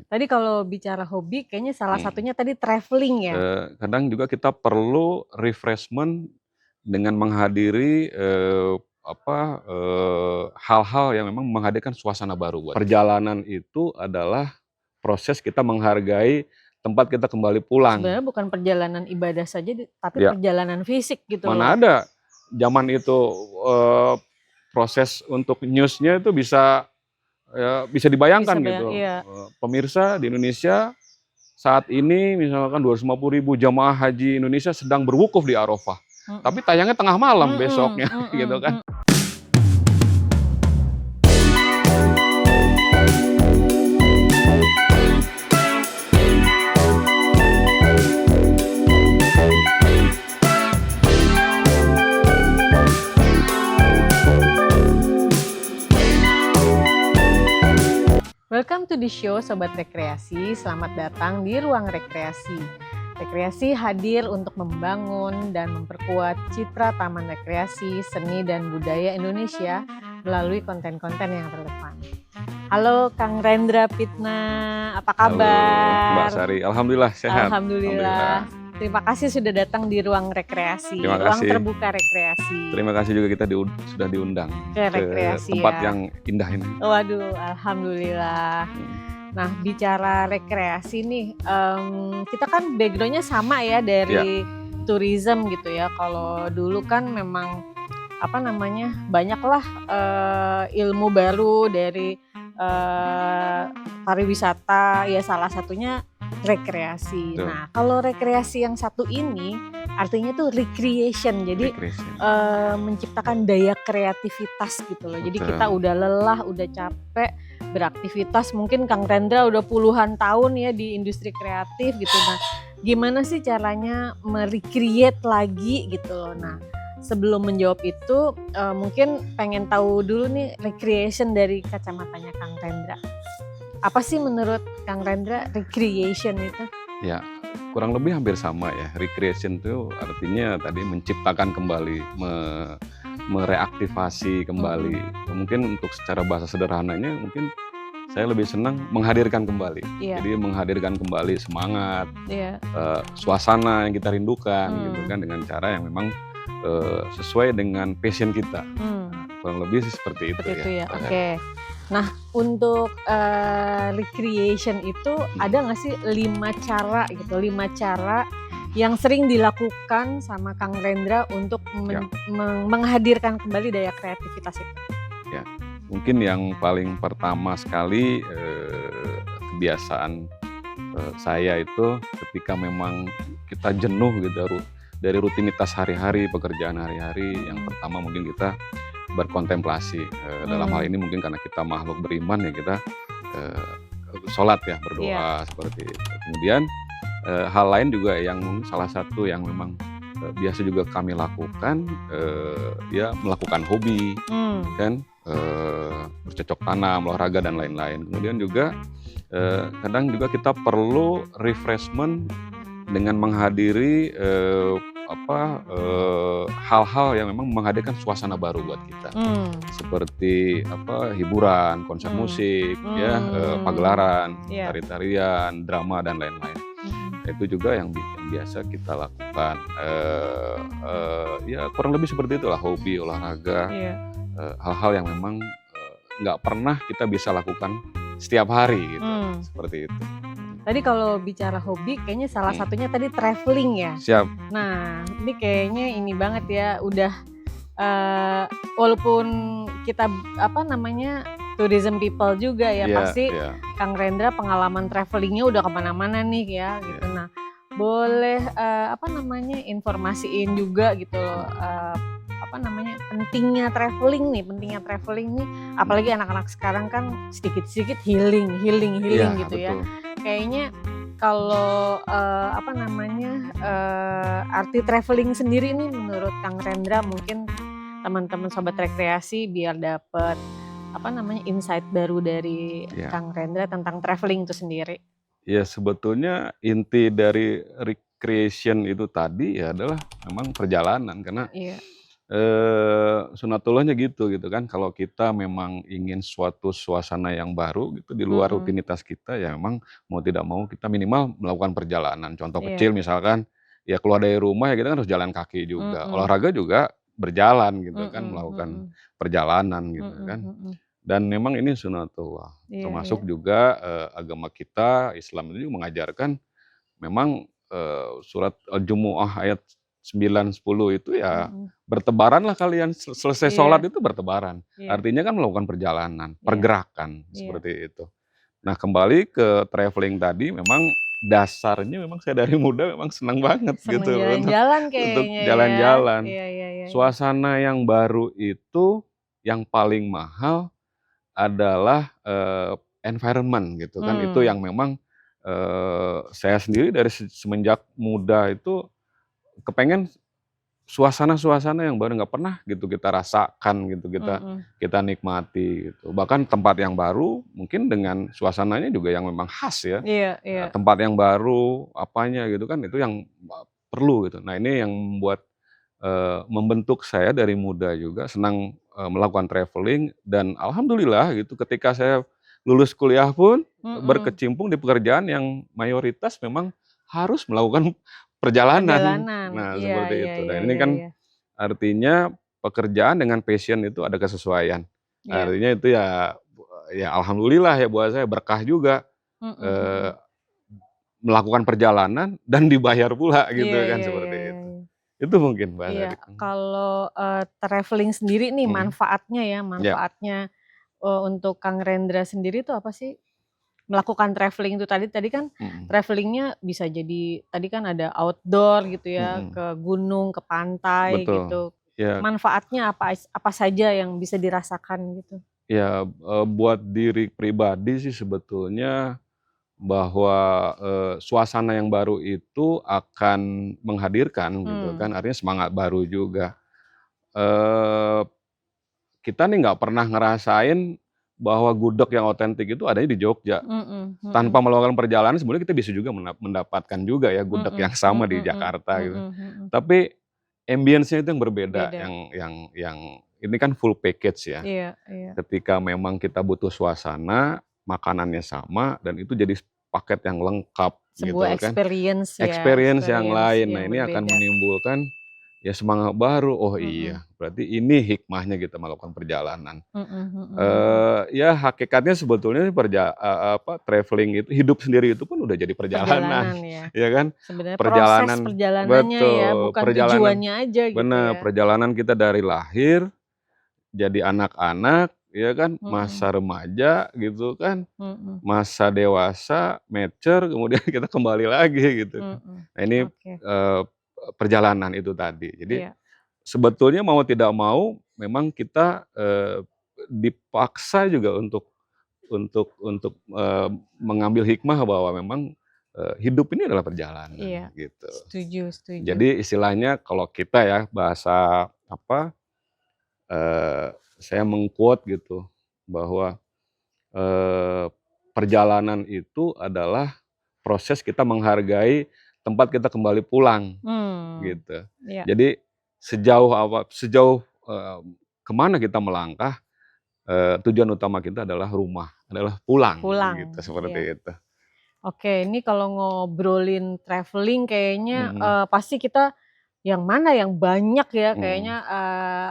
Tadi kalau bicara hobi kayaknya salah satunya tadi traveling ya? Kadang juga kita perlu refreshment dengan menghadiri, hal-hal yang memang menghadirkan suasana baru buat perjalanan itu adalah proses kita menghargai tempat kita kembali pulang. Sebenarnya bukan perjalanan ibadah saja tapi Ya, perjalanan fisik gitu loh. mana ada zaman itu, proses untuk news-nya itu bisa dibayangkan Bisa gitu, iya. pemirsa di Indonesia saat ini misalkan 250.000 jamaah haji Indonesia sedang berwukuf di Arafah, tapi tayangnya tengah malam besoknya gitu kan. Welcome to the show Sobat Rekreasi, selamat datang di Ruang Rekreasi. Rekreasi hadir untuk membangun dan memperkuat citra Taman Rekreasi, Seni dan Budaya Indonesia melalui konten-konten yang relevan. Halo Kang Rendra Pitna, apa kabar? Halo Mbak Sari, alhamdulillah sehat. Alhamdulillah. Terima kasih sudah datang di Ruang Rekreasi, Terima Ruang kasih. Terbuka Rekreasi. Terima kasih juga kita sudah diundang Ke rekreasi tempat ya. yang indah ini. Waduh, alhamdulillah. Nah, bicara rekreasi nih, kita kan backgroundnya sama ya dari tourism gitu ya. Kalau dulu kan memang banyaklah ilmu baru dari pariwisata ya, salah satunya rekreasi. Betul. Nah, kalau rekreasi yang satu ini artinya tuh recreation, jadi menciptakan daya kreativitas gitu loh. Jadi kita udah lelah, udah capek beraktivitas, mungkin Kang Rendra udah puluhan tahun ya di industri kreatif gitu. Nah, gimana sih caranya merecreate lagi gitu loh. Nah, sebelum menjawab itu mungkin pengen tahu dulu nih recreation dari kacamatanya Kang Rendra. Apa sih menurut Kang Rendra recreation itu? Ya, kurang lebih hampir sama ya. Recreation itu artinya tadi menciptakan kembali, mereaktivasi kembali. Mungkin untuk secara bahasa sederhananya mungkin saya lebih senang menghadirkan kembali. Jadi menghadirkan kembali semangat, suasana yang kita rindukan gitu kan, dengan cara yang memang sesuai dengan passion kita. Kurang lebih seperti itu ya. Oke. Nah, untuk recreation itu ada nggak sih 5 cara gitu, 5 cara yang sering dilakukan sama Kang Rendra untuk menghadirkan kembali daya kreativitas itu? Ya, mungkin yang paling pertama sekali kebiasaan saya itu ketika memang kita jenuh gitu dari rutinitas hari-hari, pekerjaan hari-hari, yang pertama mungkin kita berkontemplasi. Dalam hal ini mungkin karena kita makhluk beriman ya, kita sholat ya, berdoa seperti itu. Kemudian hal lain juga yang salah satu yang memang biasa juga kami lakukan, ya melakukan hobi, kan, bercocok tanam, olahraga dan lain-lain. Kemudian juga kadang juga kita perlu refreshment dengan menghadiri hal-hal yang memang menghadirkan suasana baru buat kita, seperti hiburan, konser musik, pagelaran, tari-tarian, drama dan lain-lain. Itu juga yang biasa kita lakukan. Ya kurang lebih seperti itulah, hobi, olahraga, hal-hal yang memang nggak pernah kita bisa lakukan setiap hari gitu, seperti itu. Tadi kalau bicara hobi kayaknya salah satunya tadi traveling ya. Siap. Nah, ini kayaknya ini banget ya, udah walaupun kita tourism people juga ya, pasti Kang Rendra pengalaman travelingnya udah kemana-mana nih ya gitu. Nah, boleh informasiin juga gitu loh, pentingnya traveling nih, apalagi anak-anak sekarang kan sedikit-sedikit healing gitu ya. Kayaknya kalau arti traveling sendiri nih menurut Kang Rendra, mungkin teman-teman sobat rekreasi biar dapat insight baru dari Kang Rendra tentang traveling itu sendiri. Ya, sebetulnya inti dari recreation itu tadi ya adalah memang perjalanan, karena Sunatullahnya gitu kan, kalau kita memang ingin suatu suasana yang baru gitu di luar Mhm. rutinitas kita, ya memang mau tidak mau kita minimal melakukan perjalanan. Contoh Iya. kecil misalkan, ya keluar dari rumah ya kita kan harus jalan kaki juga, Mhm. olahraga juga berjalan gitu kan, Mhm melakukan mhm. perjalanan gitu Mhm kan. mhm. Dan memang ini sunatullah, Iya iya. termasuk juga, agama kita, Islam itu juga mengajarkan memang, surat Al-Jumu'ah ayat 9, 10 itu ya Mhm. bertebaranlah kalian, selesai sholat Iya itu bertebaran. iya Artinya kan melakukan perjalanan, iya pergerakan, iya. seperti itu. Nah kembali ke traveling tadi, memang dasarnya memang saya dari muda memang senang banget Seneng gitu jalan-jalan untuk kayaknya ya. jalan-jalan. Iya iya iya iya. Suasana yang baru itu yang paling mahal adalah, environment gitu kan, itu Mmm. yang memang, saya sendiri dari semenjak muda itu kepengen suasana-suasana yang baru, nggak pernah gitu kita rasakan gitu, kita Mhm. kita nikmati gitu. Bahkan tempat yang baru mungkin dengan suasananya juga yang memang khas ya, Iya iya. tempat yang baru, apanya gitu kan, itu yang perlu gitu. Nah ini yang membuat, membentuk saya dari muda juga senang, melakukan traveling, dan alhamdulillah gitu ketika saya lulus kuliah pun Mhm. berkecimpung di pekerjaan yang mayoritas memang harus melakukan perjalanan. Perjalanan. Nah Iya seperti iya itu, iya dan ini iya kan iya. artinya pekerjaan dengan passion itu ada kesesuaian. Iya. Artinya itu ya, ya alhamdulillah ya buat saya berkah juga, Mhm eee, mhm. melakukan perjalanan dan dibayar pula gitu Iya kan, iya iya seperti iya itu. iya. Itu mungkin Mbak Iya, tadi. kalau, traveling sendiri nih Mhm, manfaatnya ya, iya, manfaatnya, untuk Kang Rendra sendiri tuh apa sih? Melakukan traveling itu tadi tadi kan mhm, traveling-nya bisa jadi tadi kan ada outdoor gitu ya, mhm, ke gunung, ke pantai betul. gitu. Ya Manfaatnya apa saja yang bisa dirasakan gitu? ya, buat diri pribadi sih sebetulnya bahwa, suasana yang baru itu akan menghadirkan gitu Mmm. kan, artinya semangat baru juga. Eee, kita nih nggak pernah ngerasain bahwa gudeg yang otentik itu adanya di Jogja. Mhm Tanpa mhm. melakukan perjalanan sebenarnya kita bisa juga mendapatkan juga ya gudeg Mhm yang sama di mhm Jakarta gitu. mhm mhm. Tapi ambience-nya itu yang berbeda, Beda. yang ini kan full package ya. Iya iya. Ketika memang kita butuh suasana, makanannya sama, dan itu jadi paket yang lengkap Sebuah gitu kan. experience ya, Experience yang experience lain. Nah yang ini akan berbeda. menimbulkan ya semangat baru, oh Mhm. iya berarti ini hikmahnya kita melakukan perjalanan. Mhm mhm mhm. Ya hakikatnya sebetulnya traveling itu, hidup sendiri itu pun udah jadi perjalanan, Perjalanan ya. ya kan. Sebenarnya proses Perjalanan perjalanannya ya, betul, bukan perjalanan tujuannya aja gitu bener, ya. perjalanan kita dari lahir, jadi anak-anak, ya kan, Mhm masa remaja gitu kan, mhm masa dewasa, mature, kemudian kita kembali lagi gitu. mhm. Nah ini, Oke, eee, perjalanan itu tadi. Jadi iya. sebetulnya mau tidak mau memang kita, dipaksa juga untuk mengambil hikmah bahwa memang, hidup ini adalah perjalanan Iya, gitu. setuju setuju. Jadi istilahnya kalau kita ya bahasa apa, saya meng-quote gitu bahwa, eee, perjalanan itu adalah proses kita menghargai tempat kita kembali pulang Mmm, gitu. iya, Jadi sejauh, ke kita melangkah, tujuan utama kita adalah rumah, adalah pulang gitu, pulang, seperti iya. itu. Oke, ini kalau ngobrolin traveling kayaknya, Mhm, pasti kita yang mana yang banyak ya mhm, kayaknya,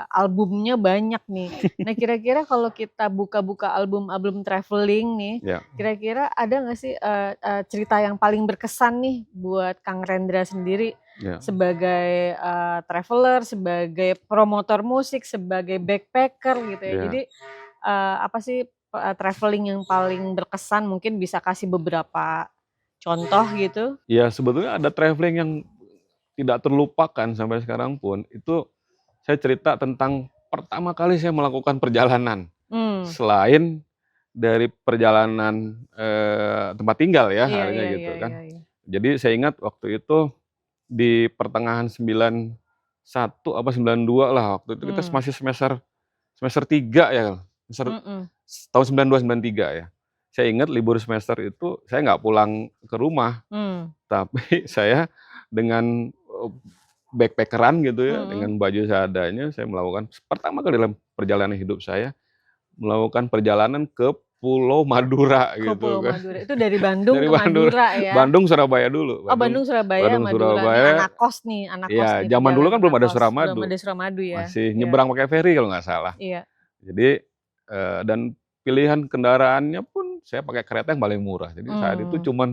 albumnya banyak nih. Nah kira-kira kalau kita buka-buka album-album traveling nih, ya, kira-kira ada nggak sih, cerita yang paling berkesan nih buat Kang Rendra sendiri ya. sebagai, traveler, sebagai promotor musik, sebagai backpacker gitu ya. Jadi, Ya, apa sih, traveling yang paling berkesan mungkin bisa kasih beberapa contoh gitu? ya sebetulnya ada traveling yang tidak terlupakan sampai sekarang pun, itu saya cerita tentang pertama kali saya melakukan perjalanan, Mmm, selain dari perjalanan, tempat tinggal ya, iya artinya iya iya gitu iya kan. iya. Jadi saya ingat waktu itu di pertengahan 91 apa 92 lah, waktu itu kita Mmm, masih semester semester 3 ya, semester mhm, tahun 92, 93 ya. Saya ingat libur semester itu saya nggak pulang ke rumah, mmm, tapi saya dengan, backpackeran gitu ya, Mhm. dengan baju seadanya saya melakukan pertama kali dalam perjalanan hidup saya, melakukan perjalanan ke Pulau Madura Ke gitu Pulau kan. Madura, itu dari Bandung Dari ke Bandung Madura ya? Bandung, Surabaya dulu, Oh Bandung, Surabaya, Bandung, Madura, nih Surabaya. anak kos Iya, nih zaman dulu kan perjalanan belum anak ada kos, belum Suramadu, ada Suramadu ya? masih Iya, nyebrang pakai feri kalau nggak salah. iya. Jadi, dan pilihan kendaraannya pun saya pakai kereta yang paling murah. Jadi saat itu Mmm. cuman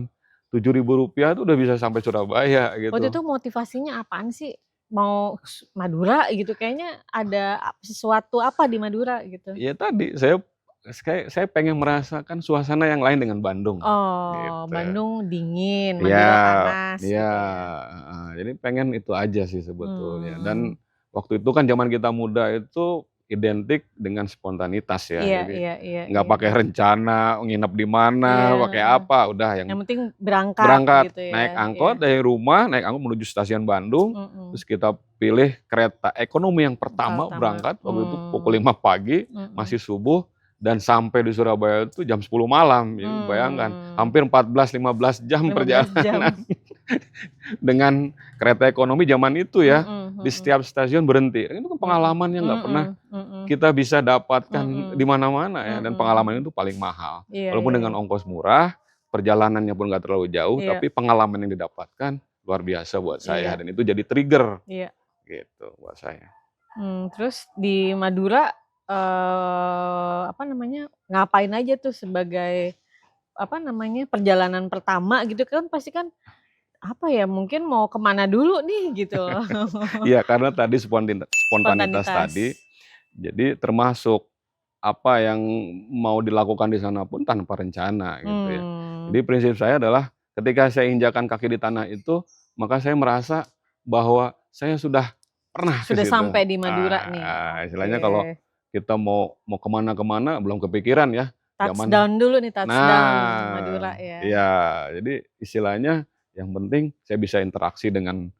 Rp7.000 tuh udah bisa sampai Surabaya Waktu gitu. itu motivasinya apaan sih? Mau Madura gitu, kayaknya ada sesuatu apa di Madura gitu? Ya tadi, saya pengen merasakan suasana yang lain dengan Bandung, Oh, gitu. Bandung dingin, Iya, Madura panas iya, gitu ya? heeh, jadi pengen itu aja sih sebetulnya. Mmm. Dan waktu itu kan zaman kita muda itu identik dengan spontanitas ya, Iya, jadi iya, iya, nggak iya. pakai rencana, nginep di mana, Iya, pakai apa, udah yang yang penting berangkat berangkat, gitu naik ya? Iya. angkot dari rumah, naik angkot menuju stasiun Bandung, Mhm. terus kita pilih kereta ekonomi yang pertama Pertama, berangkat, waktu itu pukul 5 pagi, mhm. masih subuh, dan sampai di Surabaya itu jam 10 malam. Jadi bayangkan, Mmm, hampir 14-15 jam 15 jam. perjalanan dengan kereta ekonomi zaman itu ya, Mhm, di mhm, setiap stasiun berhenti. Itu kan mhm, pengalaman yang nggak pernah mhm, mhm, kita bisa dapatkan di mhm, mana-mana ya, dan mhm, pengalaman mhm. itu paling mahal. Iya, Walaupun iya, dengan iya. ongkos murah, perjalanannya pun nggak terlalu jauh, Iya, tapi pengalaman yang didapatkan luar biasa buat saya, iya, dan itu jadi trigger iya. gitu buat saya. Terus di Madura, apa namanya, ngapain aja tuh sebagai, apa namanya, perjalanan pertama gitu kan pasti kan, apa ya, mungkin mau ke mana dulu nih gitu loh. Iya, karena tadi spontanitas Spontanitas. tadi, jadi termasuk apa yang mau dilakukan di sana pun tanpa rencana gitu ya. Mmm, Jadi prinsip saya adalah ketika saya injakan kaki di tanah itu, maka saya merasa bahwa saya sudah pernah ke sudah situ. sampai di Madura nih, oke. Istilahnya kalau kita mau mau kemana-kemana belum kepikiran ya, zaman Touchdown dulu nih, touchdown Madura nah, ya. iya, jadi istilahnya yang penting saya bisa interaksi dengan,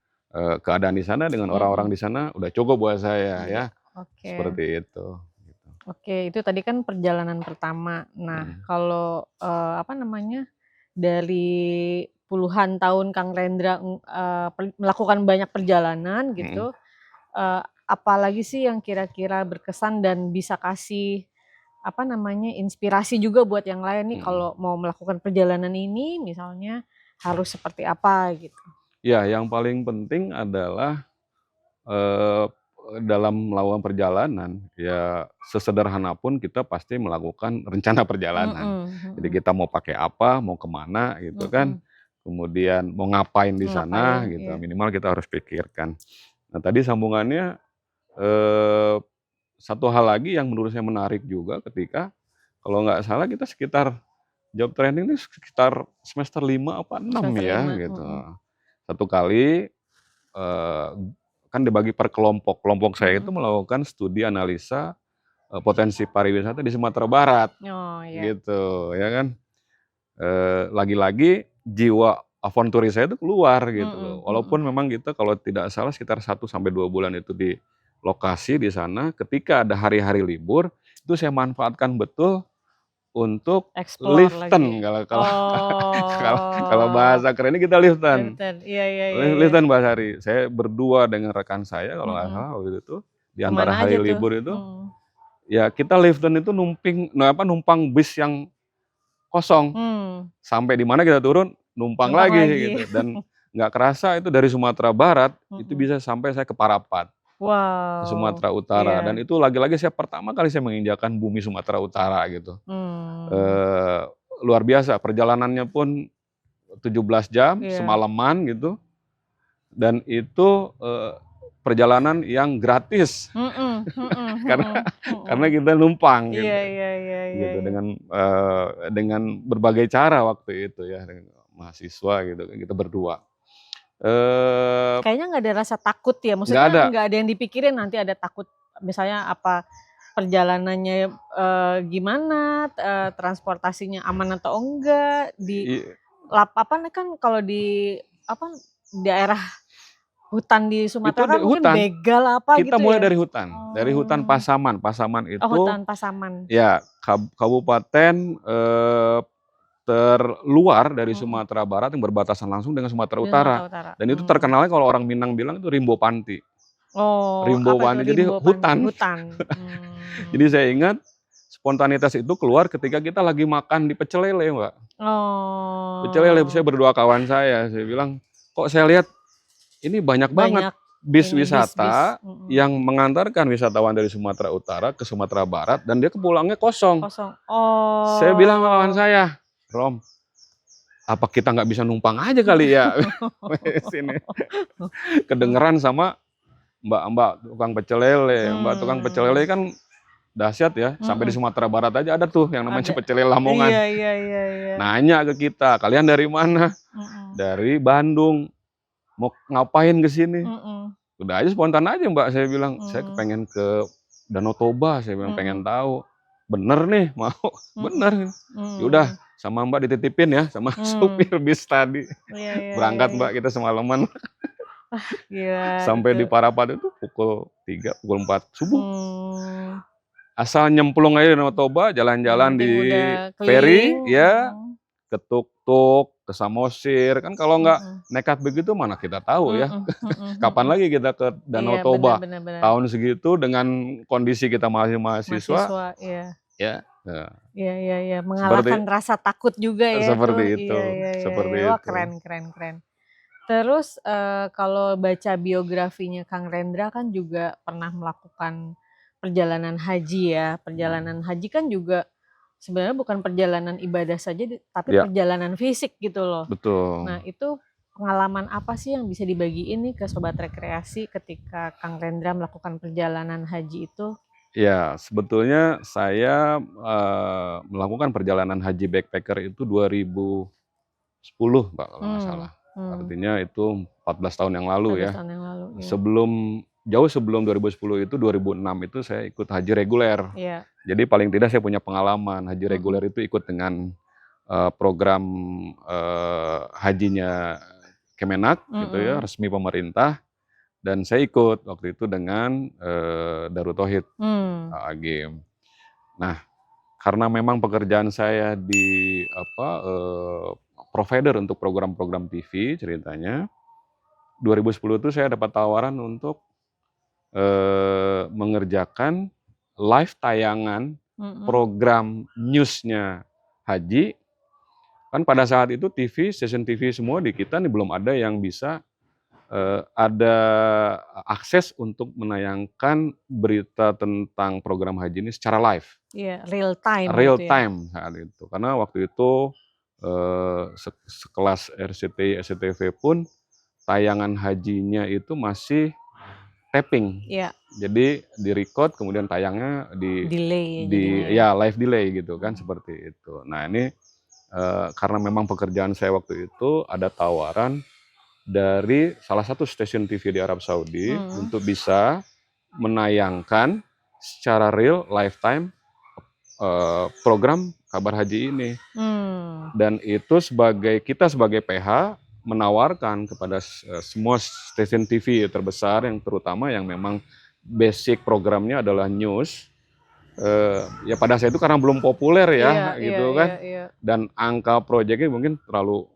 keadaan di sana, dengan orang-orang Mhm, di sana, udah cukup buat saya ya, iya, oke. seperti itu, gitu. Oke, itu tadi kan perjalanan pertama. Nah, Mhm, kalau, apa namanya, dari puluhan tahun Kang Rendra, melakukan banyak perjalanan mhm, gitu, apalagi sih yang kira-kira berkesan dan bisa kasih, apa namanya, inspirasi juga buat yang lain nih mhm. kalau mau melakukan perjalanan ini misalnya harus seperti apa gitu? Ya, yang paling penting adalah, eee, dalam melakukan perjalanan, ya sesederhana pun kita pasti melakukan rencana perjalanan. Mhm, Jadi mhm, kita mau pakai apa, mau kemana gitu kan, mhm, kemudian mau ngapain di sana ngapain, gitu, iya, minimal kita harus pikirkan. Nah tadi sambungannya, eee, satu hal lagi yang menurut saya menarik juga ketika, kalau nggak salah kita sekitar job training ini sekitar semester 5 apa 6 semester ya 5, gitu. mhm, Satu kali, eee, kan dibagi per kelompok, kelompok saya itu mhm. melakukan studi analisa, potensi pariwisata di Sumatera Barat Oh, iya. gitu ya kan. Lagi-lagi jiwa avanturis saya itu keluar gitu loh. Mhm, Walaupun mhm. memang kita kalau tidak salah sekitar 1 sampai 2 bulan itu di lokasi di sana, ketika ada hari-hari libur, itu saya manfaatkan betul untuk Explore lagi. liften kalau kalau kalau kalau Oh, bahasa kerennya kita liften. Lifted. Iya, iya, iya, iya. Liften Mbak Sari. Saya berdua dengan rekan saya kalau nggak Mhm. salah waktu itu, di Ke antara mana hari aja tuh? libur itu, Mhm. ya kita liften itu numpang bis yang kosong. Sampai di mana kita turun, numpang Numpang lagi lagi. gitu, dan nggak kerasa itu dari Sumatera Barat, itu Mhm. bisa sampai saya ke Parapat, ke Wow, Sumatera Utara, dan iya. itu lagi-lagi saya pertama kali saya menginjakan bumi Sumatera Utara gitu. Mmm, Eee, Luar biasa perjalanannya pun 17 jam, iya. semalaman gitu, dan itu, perjalanan yang gratis Mhm, mhm, karena mhm, mhm. karena kita numpang Iya, gitu, iya, iya, iya, gitu iya. dengan berbagai cara waktu itu ya, dengan mahasiswa gitu kan, kita berdua. Eee, Kayaknya nggak ada rasa takut ya? nggak Maksudnya ada, nggak ada yang dipikirin nanti ada takut misalnya apa perjalanannya, gimana, transportasinya aman atau enggak, di i apa nih kan kalau di apa, daerah hutan di itu Sumatera di kan mungkin hutan, begal apa kita gitu mulai ya? dari hutan Oh. Pasaman. Pasaman Oh itu hutan Pasaman. ya kabupaten, terluar dari Sumatera Barat yang berbatasan langsung dengan Sumatera Utara. Dan itu terkenalnya kalau orang Minang bilang itu Rimbo Panti. Oh, Rimbo apa Panti, itu jadi Rimbo hutan. Jadi saya ingat spontanitas itu keluar ketika kita lagi makan di pecel lele, Mbak. Pecel lele, saya berdua kawan saya bilang, kok saya lihat ini banyak banget bis wisata yang mengantarkan wisatawan dari Sumatera Utara ke Sumatera Barat dan dia kepulangnya kosong. Saya bilang sama kawan saya, Rom, apa kita nggak bisa numpang aja kali ya sini. Kedengeran sama mbak-mbak tukang pecel lele. Mbak tukang pecel lele kan dahsyat ya, sampai di Sumatera Barat aja ada tuh yang namanya pecel lele Lamongan. Iya. Nanya ke kita, kalian dari mana? Dari Bandung. Mau ngapain ke sini? Udah aja spontan aja Mbak, saya bilang, saya pengen ke Danau Toba, saya bilang pengen tahu. Bener nih, mau. Bener. Yaudah, sama Mbak dititipin ya, sama supir bis tadi. Berangkat Mbak, kita semalaman. Sampai di Parapat itu pukul 3, pukul 4 subuh. Asal nyemplung aja di Danau Toba, jalan-jalan di ferry, ya, ke Tuk-Tuk, ke Samosir. Kan kalau nggak nekat begitu mana kita tahu ya. Kapan lagi kita ke Danau Toba? Tahun segitu dengan kondisi kita masih mahasiswa. Ya. Iya. Mengalahkan rasa takut juga ya. Seperti itu. Wah, keren. Terus kalau baca biografinya Kang Rendra kan juga pernah melakukan perjalanan haji ya. Perjalanan haji kan juga sebenarnya bukan perjalanan ibadah saja, tapi perjalanan fisik gitu loh. Betul. Nah itu pengalaman apa sih yang bisa dibagiin nih ke Sobat Rekreasi ketika Kang Rendra melakukan perjalanan haji itu? Ya, sebetulnya saya melakukan perjalanan haji backpacker itu 2010 Mbak kalau nggak salah. Artinya itu 14 tahun yang lalu ya. Jauh sebelum 2010 itu 2006 itu saya ikut haji reguler. Jadi paling tidak saya punya pengalaman haji reguler itu ikut dengan program hajinya Kemenak gitu ya, resmi pemerintah. Dan saya ikut waktu itu dengan Darut Tauhid Agim. Nah, karena memang pekerjaan saya di provider untuk program-program TV ceritanya, 2010 itu saya dapat tawaran untuk mengerjakan live tayangan program newsnya haji. Kan pada saat itu TV, stasiun TV semua di kita nih belum ada yang bisa ada akses untuk menayangkan berita tentang program haji ini secara live. Iya, real time. Real time saat itu. Karena waktu itu sekelas RCTI, SCTV pun tayangan hajinya itu masih tapping. Jadi di-record kemudian tayangnya live delay gitu kan, seperti itu. Nah, ini karena memang pekerjaan saya waktu itu ada tawaran dari salah satu stasiun TV di Arab Saudi untuk bisa menayangkan secara real lifetime program kabar haji ini. Dan itu kita sebagai PH menawarkan kepada semua stasiun TV terbesar yang terutama yang memang basic programnya adalah news. Ya pada saat itu karena belum populer ya kan. Dan angka proyeknya mungkin terlalu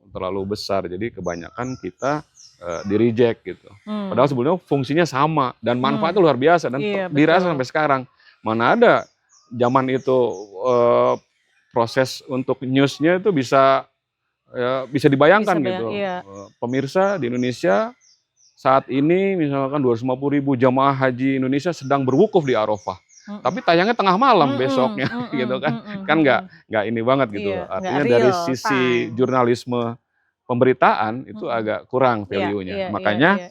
besar, jadi kebanyakan kita di reject gitu. Padahal sebetulnya fungsinya sama dan manfaatnya luar biasa dan dirasa sampai sekarang. Mana ada zaman itu proses untuk newsnya itu bisa dibayangkan gitu. Pemirsa di Indonesia saat ini misalkan 250.000 jamaah haji Indonesia sedang berwukuf di Arafah. Tapi tayangnya tengah malam besoknya gitu kan. Kan nggak ini banget gitu. Artinya dari sisi jurnalisme pemberitaan itu agak kurang value-nya. Makanya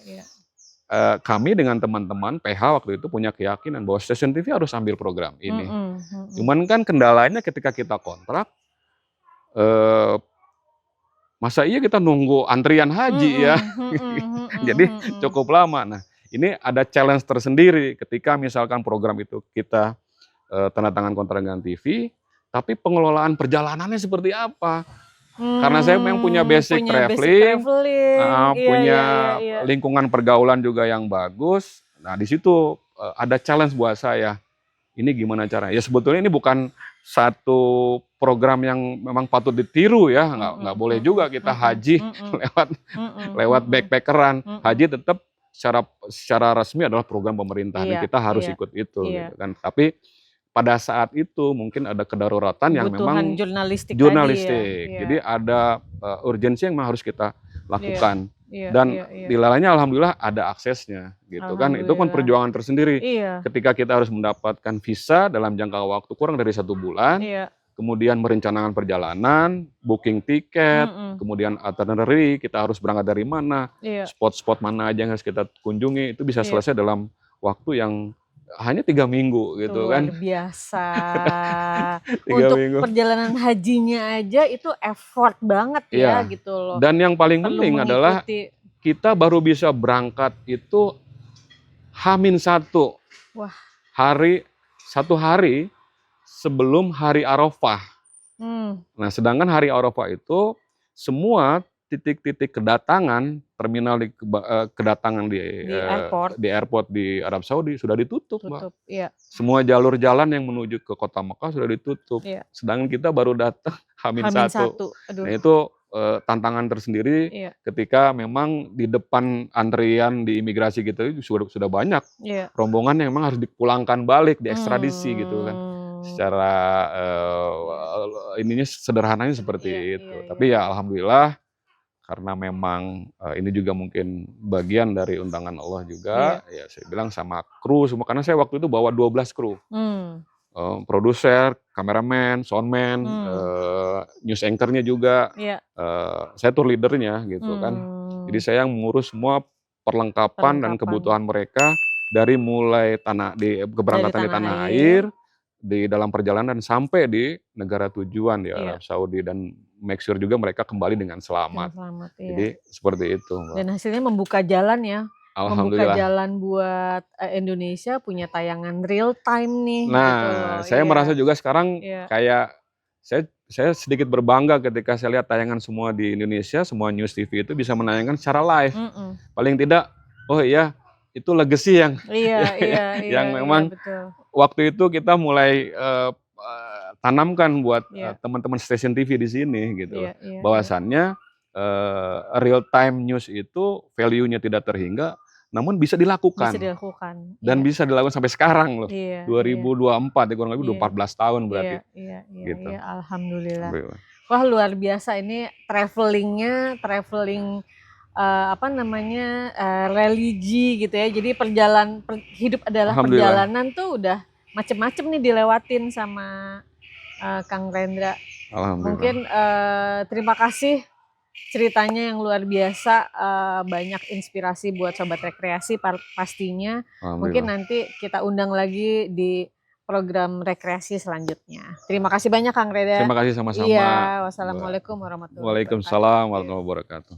kami dengan teman-teman PH waktu itu punya keyakinan bahwa stasiun TV harus ambil program ini. Cuman kan kendalanya ketika kita kontrak, masa iya kita nunggu antrian haji ya. Jadi cukup lama. Nah, ini ada challenge tersendiri ketika misalkan program itu kita tanda tangan kontrak dengan TV, tapi pengelolaan perjalanannya seperti apa? Karena saya memang punya basic traveling, punya lingkungan pergaulan juga yang bagus. Nah, di situ ada challenge buat saya. Ini gimana caranya? Ya sebetulnya ini bukan satu program yang memang patut ditiru ya, nggak boleh juga kita haji lewat backpackeran. Haji tetap secara resmi adalah program pemerintahan, kita harus ikut itu gitu kan. Tapi pada saat itu mungkin ada kedaruratan yang memang jurnalistik. Jadi ada urgensi yang memang harus kita lakukan. Dan dilalanya alhamdulillah ada aksesnya gitu kan. Itu kan perjuangan tersendiri. Ketika kita harus mendapatkan visa dalam jangka waktu kurang dari 1 bulan, kemudian merencanakan perjalanan, booking tiket, kemudian itinerary, kita harus berangkat dari mana, spot-spot mana aja yang harus kita kunjungi, itu bisa selesai dalam waktu yang hanya 3 minggu gitu kan. Luar biasa. Untuk minggu. Perjalanan hajinya aja itu effort banget ya gitu loh. Dan yang paling penting adalah kita baru bisa berangkat itu H-1. Wah. 1 hari sebelum hari Arafah. Nah, sedangkan hari Arafah itu semua titik-titik kedatangan, terminal kedatangan di airport di Arab Saudi sudah ditutup, Mbak. Semua jalur jalan yang menuju ke kota Mekah sudah ditutup. Sedangkan kita baru datang H-1. Nah, itu tantangan tersendiri ketika memang di depan antrian di imigrasi kita itu sudah banyak rombongan yang memang harus dipulangkan balik, diekstradisi gitu kan. Secara ininya sederhananya seperti itu. Tapi ya alhamdulillah karena memang ini juga mungkin bagian dari undangan Allah juga, ya saya bilang sama kru semua, karena saya waktu itu bawa 12 kru. Produser, kameramen, soundman, news anchornya juga, saya tour leadernya gitu kan. Jadi saya yang mengurus semua perlengkapan dan kebutuhan mereka dari mulai keberangkatan di tanah air, di dalam perjalanan sampai di negara tujuan di Arab Saudi, dan make sure juga mereka kembali dengan selamat. Jadi seperti itu, Mbak. Dan hasilnya membuka jalan ya. Alhamdulillah. Membuka jalan buat Indonesia punya tayangan real time nih. Nah, gitu. saya merasa juga sekarang kayak saya sedikit berbangga ketika saya lihat tayangan semua di Indonesia, semua news TV itu bisa menayangkan secara live. Paling tidak, oh iya, itu legacy yang yang memang waktu itu kita mulai tanamkan buat teman-teman stasiun TV di sini gitu. Bahwasannya real time news itu value-nya tidak terhingga, namun bisa dilakukan. Dan bisa dilakukan sampai sekarang loh. 2024 ya, kurang lebih 14 tahun berarti. Gitu. Alhamdulillah. Wah, luar biasa ini traveling religi gitu ya. Jadi hidup adalah perjalanan tuh udah macem-macem nih dilewatin sama Kang Rendra. Mungkin terima kasih ceritanya yang luar biasa, banyak inspirasi buat sobat rekreasi pastinya. Mungkin nanti kita undang lagi di program rekreasi selanjutnya. Terima kasih banyak Kang Rendra. Terima kasih sama-sama. Iya, wassalamualaikum warahmatullahi wabarakatuh. Waalaikumsalam warahmatullahi wabarakatuh.